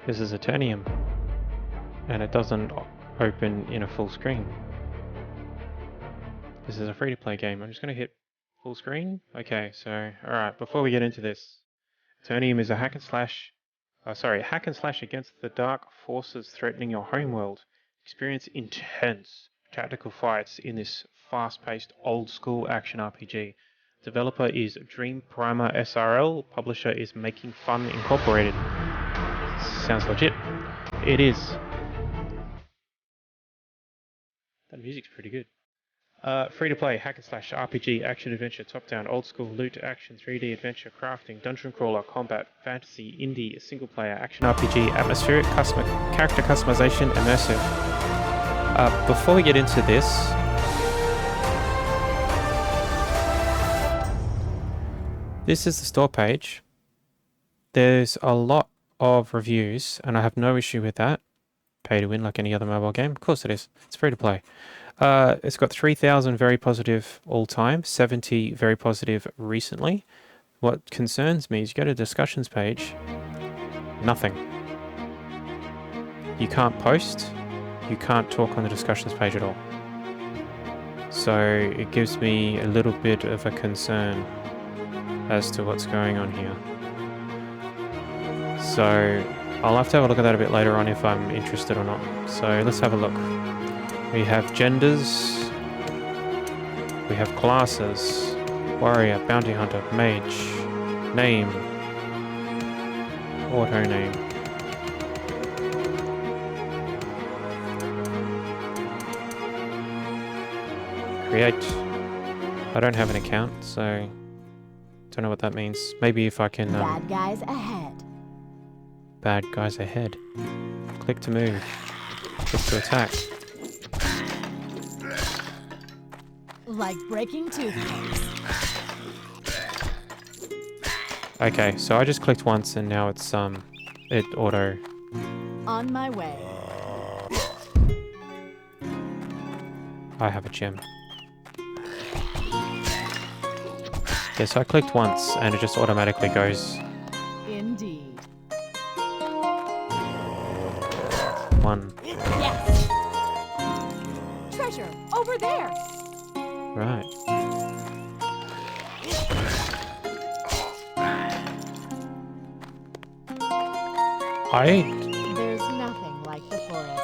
This is Eternium, and it doesn't open in a full screen. This is a free-to-play game. I'm just going to hit full screen. Okay, so alright, before we get into this, Eternium is a hack and slash against the dark forces threatening your homeworld. Experience intense tactical fights in this fast-paced, old-school action RPG. Developer is Dream Primer SRL. Publisher is Making Fun Incorporated. Sounds legit. It is. That music's pretty good. Free-to-play, hack and slash, RPG, action adventure, top-down, old-school, loot, action, 3D adventure, crafting, dungeon crawler, combat, fantasy, indie, single-player, action RPG, atmospheric, character customization, immersive. Before we get into this, this is the store page. There's a lot of reviews, and I have no issue with that. Pay to win like any other mobile game. Of course it is. It's free to play. It's got 3,000 very positive all time, 70 very positive recently. What concerns me is you go to the discussions page, nothing. You can't post, you can't talk on the discussions page at all. So it gives me a little bit of a concern as to what's going on here. So I'll have to have a look at that a bit later on if I'm interested or not. So let's have a look. We have genders, we have classes, warrior, bounty hunter, mage, name, auto name. Create. I don't have an account, so don't know what that means. Maybe if I can... Bad guys ahead. Bad guys ahead. Click to move. Click to attack. Like breaking toothpicks. Okay, so I just clicked once and now it's it auto. On my way. I have a gem. Yeah, so I clicked once and it just automatically goes. Indeed. One. Yes. Treasure over there. Right. There's nothing like the forest.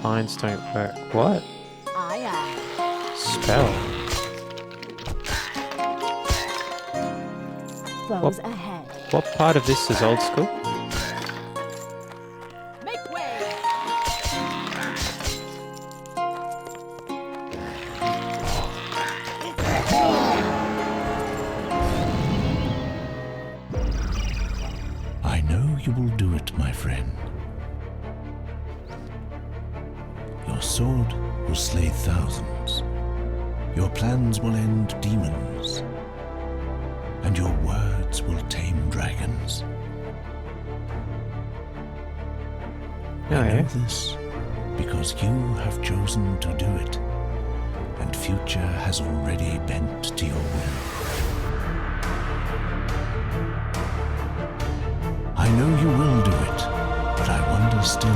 Lines don't work. What? Aye, aye. Spell. Foes ahead. What part of this is old school? Make way. I know you will do it, my friend. Your sword will slay thousands. Your plans will end demons. And your words will tame dragons. I know this because you have chosen to do it, and future has already bent to your will. I know you will do it, but I wonder still,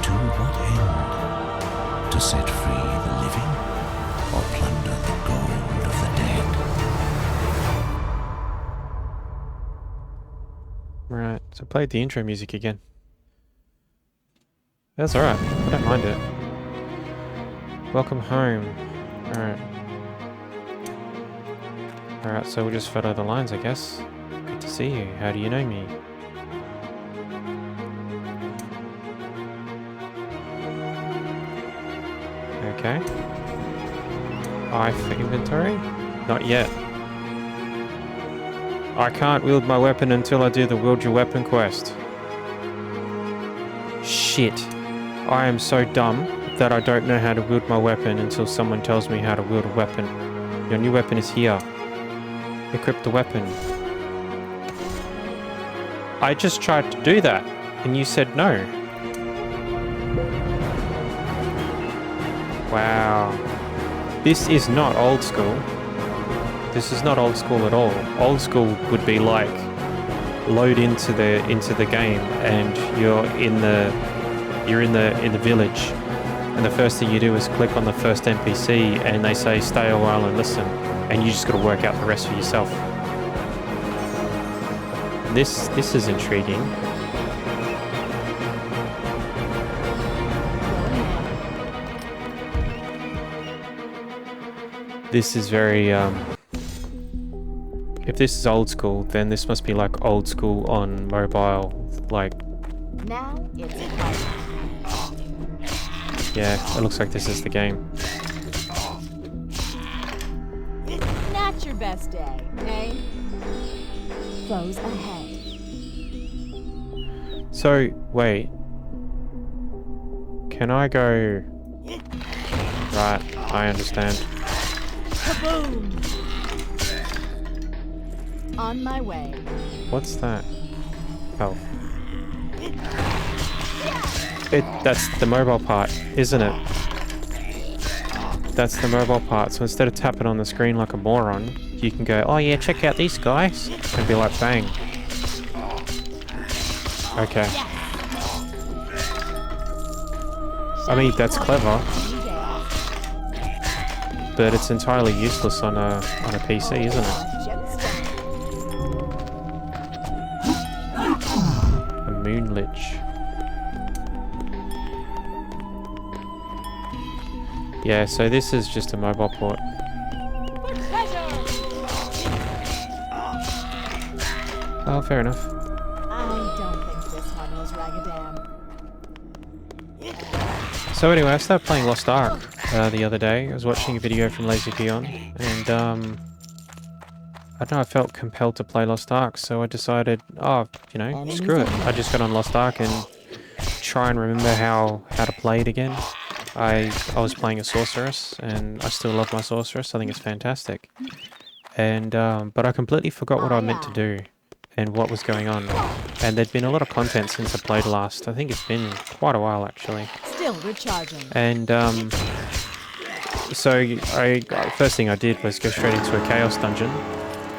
to what end? To set free the living, or plunder the gold of the dead? Right, so I played the intro music again. That's alright, I don't mind it. Welcome home. Alright. Alright, so we'll just follow the lines, I guess. Good to see you. How do you know me? Okay. I for inventory? Not yet. I can't wield my weapon until I do the wield your weapon quest. Shit. I am so dumb that I don't know how to wield my weapon until someone tells me how to wield a weapon. Your new weapon is here. Equip the weapon. I just tried to do that, and you said no. Wow. This is not old school. This is not old school at all. Old school would be like load into the game, and you're in the village, and the first thing you do is click on the first NPC, and they say stay a while and listen, and you just got to work out the rest for yourself. This is intriguing. This is very if this is old school, then this must be like old school on mobile, like. Now it's fight. Yeah, it looks like this is the game. Not your best day, eh? Foes ahead. So, wait. Can I go... Right, I understand. Kaboom! On my way. What's that? Oh. That's the mobile part, isn't it? That's the mobile part. So instead of tapping on the screen like a moron, you can go, oh yeah, check out these guys, and be like, bang. Okay. I mean, that's clever, but it's entirely useless on a PC, isn't it? A moon lich. Yeah, so this is just a mobile port. Oh, fair enough. I don't think this one was Ragadam. So anyway, I started playing Lost Ark the other day. I was watching a video from Lazy Peon, and I don't know, I felt compelled to play Lost Ark, so I decided, oh, you know, screw it. I just got on Lost Ark and try and remember how to play it again. I was playing a sorceress, and I still love my sorceress. I think it's fantastic. And but I completely forgot what I meant to do and what was going on. And there'd been a lot of content since I played last. I think it's been quite a while, actually. Still recharging. And so first thing I did was go straight into a chaos dungeon.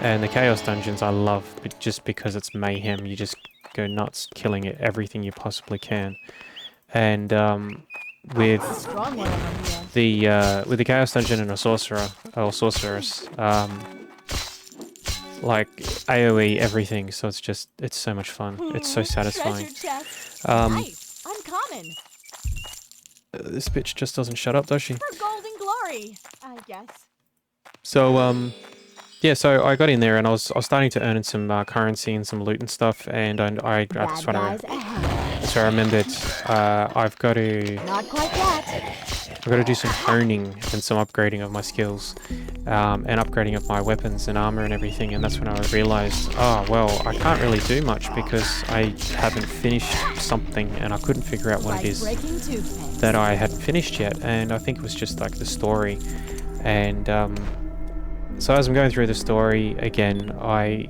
And the chaos dungeons I love, but just because it's mayhem. You just go nuts, killing everything you possibly can. And with the chaos dungeon and a sorcerer or sorceress, like AoE everything, so it's so much fun. It's so satisfying. Nice. Uncommon. This bitch just doesn't shut up, does she? For golden glory, I guess. So yeah, so I got in there and I was starting to earn some currency and some loot and stuff, and that's what I remembered. I've got to. Not quite yet. I've got to do some honing and some upgrading of my skills, and upgrading of my weapons and armor and everything. And that's when I realized, oh well, I can't really do much because I haven't finished something, and I couldn't figure out what it is that I hadn't finished yet. And I think it was just like the story. And so as I'm going through the story again, I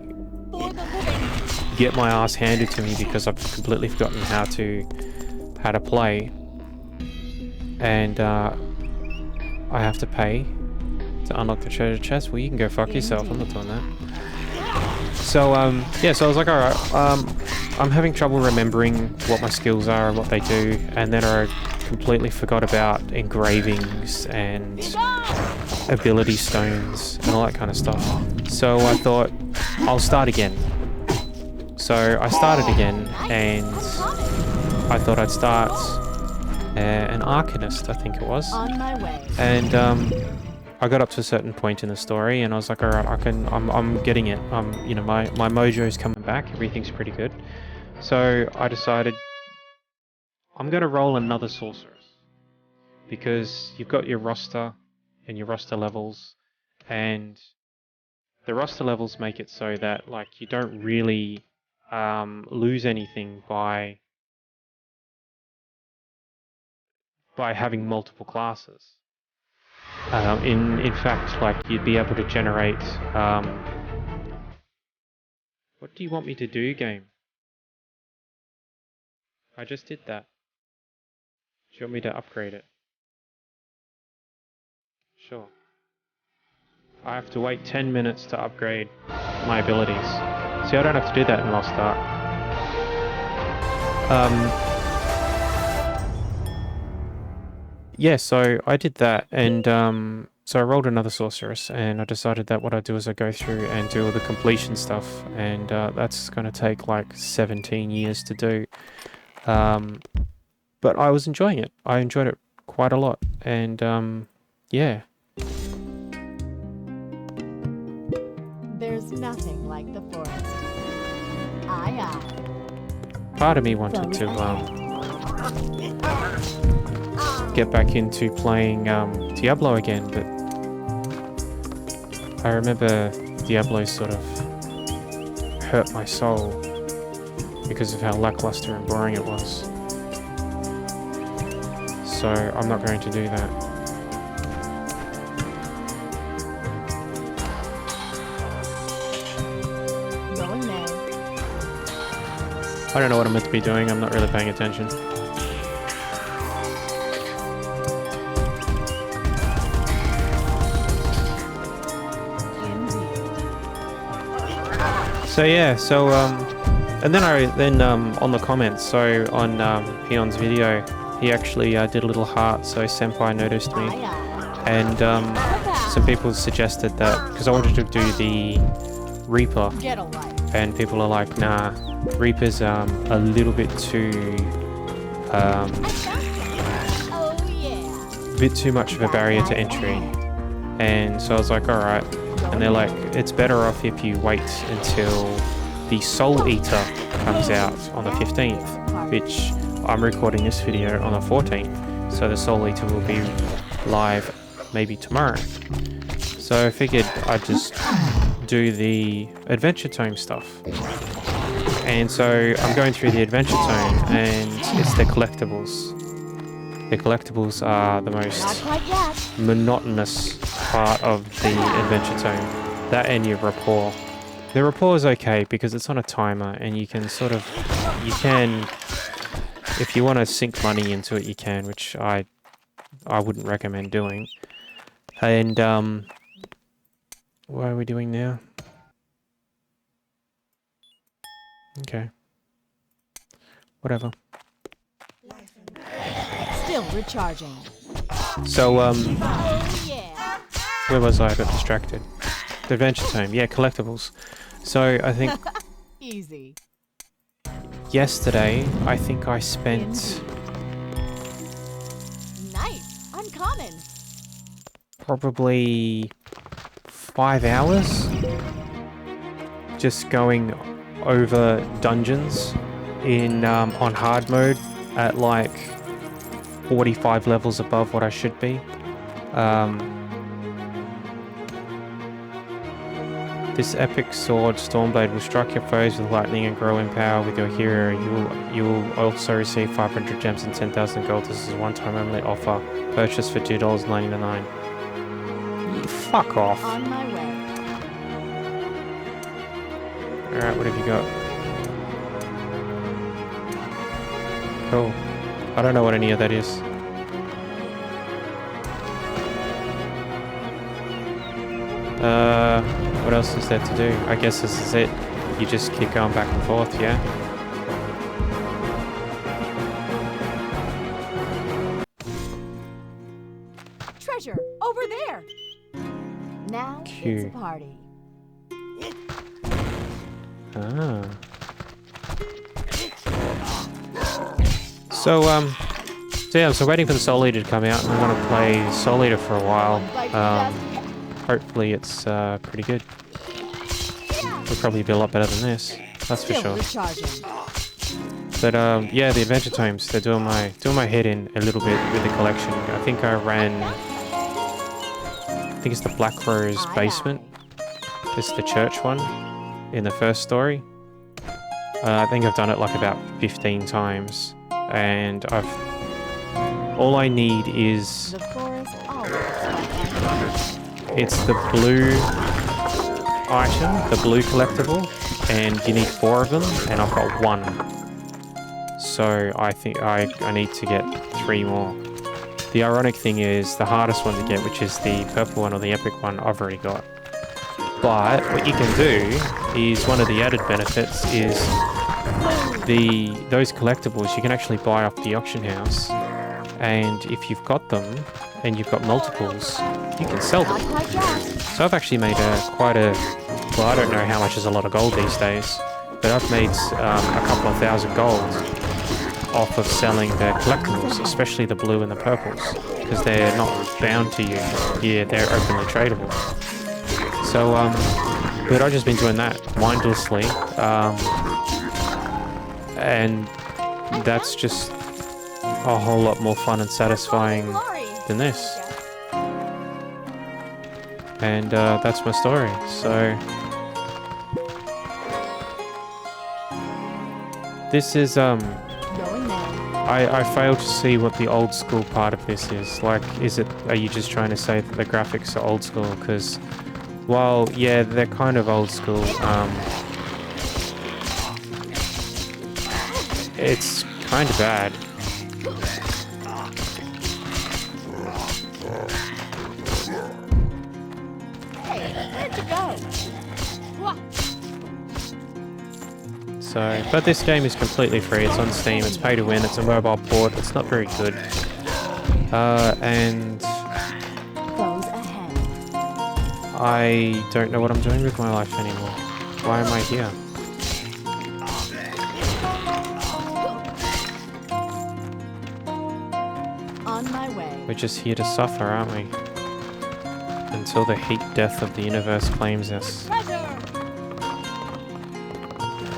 get my ass handed to me because I've completely forgotten how to play. And I have to pay to unlock the treasure chest. Well, you can go fuck yourself. I'm not doing that. So yeah, so I was like, alright, I'm having trouble remembering what my skills are and what they do, and then I completely forgot about engravings and ability stones and all that kind of stuff. So I thought, I'll start again. So I started again, and I thought I'd start an Arcanist, I think it was. On my way. And I got up to a certain point in the story, and I was like, all right, I'm getting it. You know, my mojo's coming back. Everything's pretty good. So I decided I'm gonna roll another sorceress, because you've got your roster and your roster levels, and the roster levels make it so that like you don't really lose anything by having multiple classes. In fact, like you'd be able to generate. What do you want me to do, game? I just did that. Do you want me to upgrade it? Sure. I have to wait 10 minutes to upgrade my abilities. See, I don't have to do that in Lost Ark. Yeah, so I did that, and so I rolled another sorceress, and I decided that what I'd do is I'd go through and do all the completion stuff, and that's going to take like 17 years to do. But I was enjoying it. I enjoyed it quite a lot, and yeah. There's nothing like the forest. Aye, aye. Part of me wanted to get back into playing Diablo again, but I remember Diablo sort of hurt my soul because of how lackluster and boring it was. So I'm not going to do that. Going there. I don't know what I'm meant to be doing. I'm not really paying attention. So yeah, so and then on the comments, so on Peon's video, he actually did a little heart, so Senpai noticed me, Aye, aye. and some people suggested that, because I wanted to do the Reaper, Get a life. and people are like, nah, Reaper's a little bit too, Oh yeah. bit too much of a barrier to entry, and so I was like, alright, and they're like, it's better off if you wait until the Soul Eater comes out on the 15th, which I'm recording this video on the 14th, so the Soul Eater will be live maybe tomorrow. So I figured I'd just do the Adventure Tome stuff. And so I'm going through the Adventure Tome, and it's the collectibles. The collectibles are the Not most quite yet. monotonous part of the Adventure Tome. That and your rapport. The rapport is okay because it's on a timer, and you can sort of, if you want to sink money into it, you can, which I wouldn't recommend doing. And what are we doing now? Okay. Whatever. Still recharging. So Oh yeah. where was I? I got distracted. The Adventure Tome, yeah, collectibles. So I think Easy. yesterday, I think I spent Nice. Uncommon. probably 5 hours just going over dungeons in on hard mode at like 45 levels above what I should be. This epic sword, Stormblade, will strike your foes with lightning and grow in power with your hero. You will also receive 500 gems and 10,000 gold. This is a one-time only offer. Purchase for $2.99. Fuck off. On my way. Alright, what have you got? Cool. I don't know what any of that is. What else is there to do? I guess this is it. You just keep going back and forth, yeah? Treasure over there. Now Cute. it's a party. Ah. So yeah, so waiting for the Soul Eater to come out, and I'm gonna play Soul Eater for a while. Hopefully it's pretty good. It'll probably be a lot better than this, that's for Still sure. recharging. But yeah, the Adventure Tomes, they're doing my head in a little bit with the collection. I think I think it's the Black Rose Aye, Basement. aye. It's the church one in the first story. I think I've done it like about 15 times, and all I need is The forest always. it's the blue item, the blue collectible, and you need 4 of them, and I've got 1. So I think I need to get 3 more. The ironic thing is the hardest one to get, which is the purple one or the epic one, I've already got. But what you can do is one of the added benefits is those collectibles you can actually buy off the auction house, and if you've got them and you've got multiples, you can sell them. So I've actually made quite a, well, I don't know how much is a lot of gold these days, but I've made a couple of thousand gold off of selling the collectibles, especially the blue and the purples, because they're not bound to you. Yeah, they're openly tradable. So, but I've just been doing that mindlessly, and that's just a whole lot more fun and satisfying than this. And that's my story. So this is I fail to see what the old school part of this is. Like, are you just trying to say that the graphics are old school? Because, well, yeah, they're kind of old school. It's kind of bad. So, but this game is completely free. It's on Steam. It's pay to win. It's a mobile port. It's not very good. And I don't know what I'm doing with my life anymore. Why am I here? On my way. We're just here to suffer, aren't we? Until the heat death of the universe claims us.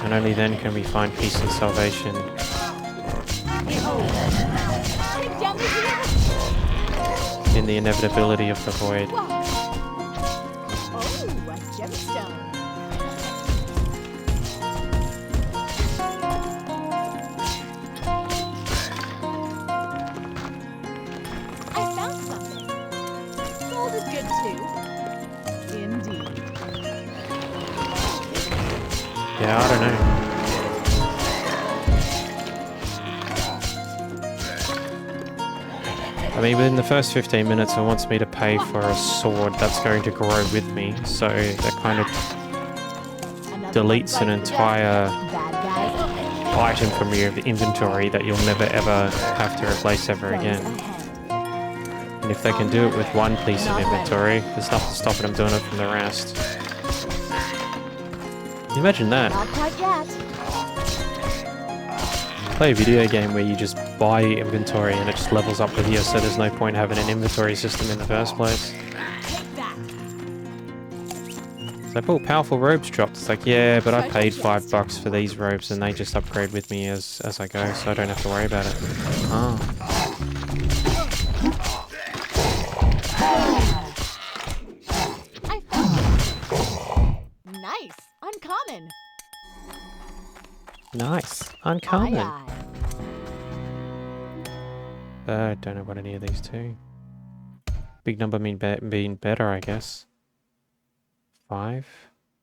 And only then can we find peace and salvation. In the inevitability of the void. Oh, a gemstone. I found something. Gold is good too. Indeed. Yeah, I don't know. I mean, within the first 15 minutes, it wants me to pay for a sword that's going to grow with me, so that kind of deletes an entire item from your inventory that you'll never ever have to replace ever again. And if they can do it with one piece of inventory, there's nothing stopping them doing it from the rest. Imagine that. Not quite yet. Play a video game where you just buy inventory and it just levels up with you, so there's no point having an inventory system in the first place. It's like, oh, powerful robes dropped. It's like, yeah, but I paid $5 for these robes and they just upgrade with me as I go, so I don't have to worry about it. Oh. Nice. Uncommon. Nice. Uncommon. Aye, aye. Don't know what any of these do. Big number being better, I guess. 5.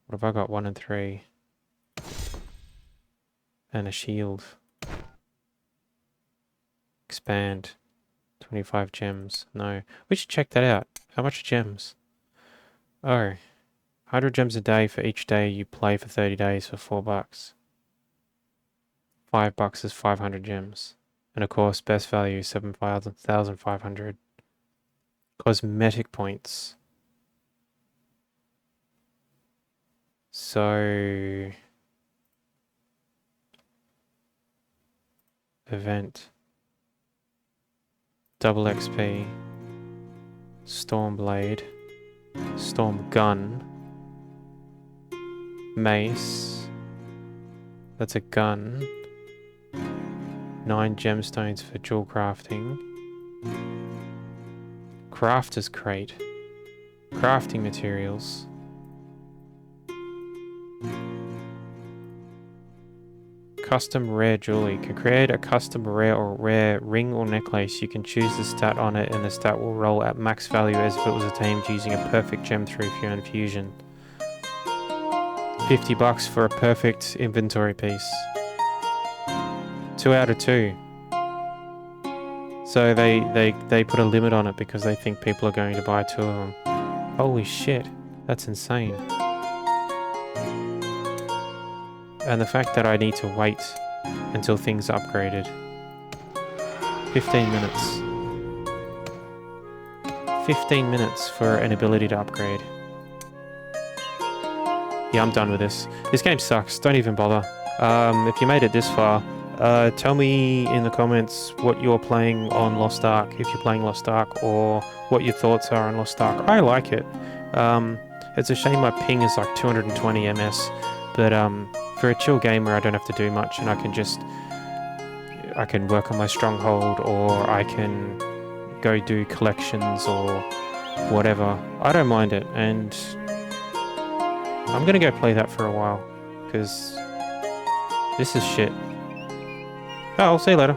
What have I got? 1 and 3. And a shield. Expand. 25 gems. No. We should check that out. How much are gems? Oh. 100 gems a day for each day you play for 30 days for $4. $5 is 500 gems. And of course, best value is 7,500. Cosmetic points. So... Event. Double XP. Storm Blade. Storm Gun. Mace. That's a gun. 9 gemstones for jewel crafting. Crafter's crate. Crafting materials. Custom rare jewelry. Can create a custom rare or rare ring or necklace. You can choose the stat on it and the stat will roll at max value as if it was attained using a perfect gem through your infusion. $50 for a perfect inventory piece. 2 out of 2. So they put a limit on it because they think people are going to buy 2 of them. Holy shit. That's insane. And the fact that I need to wait until things are upgraded. 15 minutes. 15 minutes for an ability to upgrade. Yeah, I'm done with this. This game sucks. Don't even bother. If you made it this far, tell me in the comments what you're playing on Lost Ark, if you're playing Lost Ark, or what your thoughts are on Lost Ark. I like it. It's a shame my ping is like 220 ms, but for a chill gamer I don't have to do much, and I can work on my stronghold, or I can go do collections or whatever. I don't mind it, and I'm gonna go play that for a while, because this is shit. Oh, I'll see you later.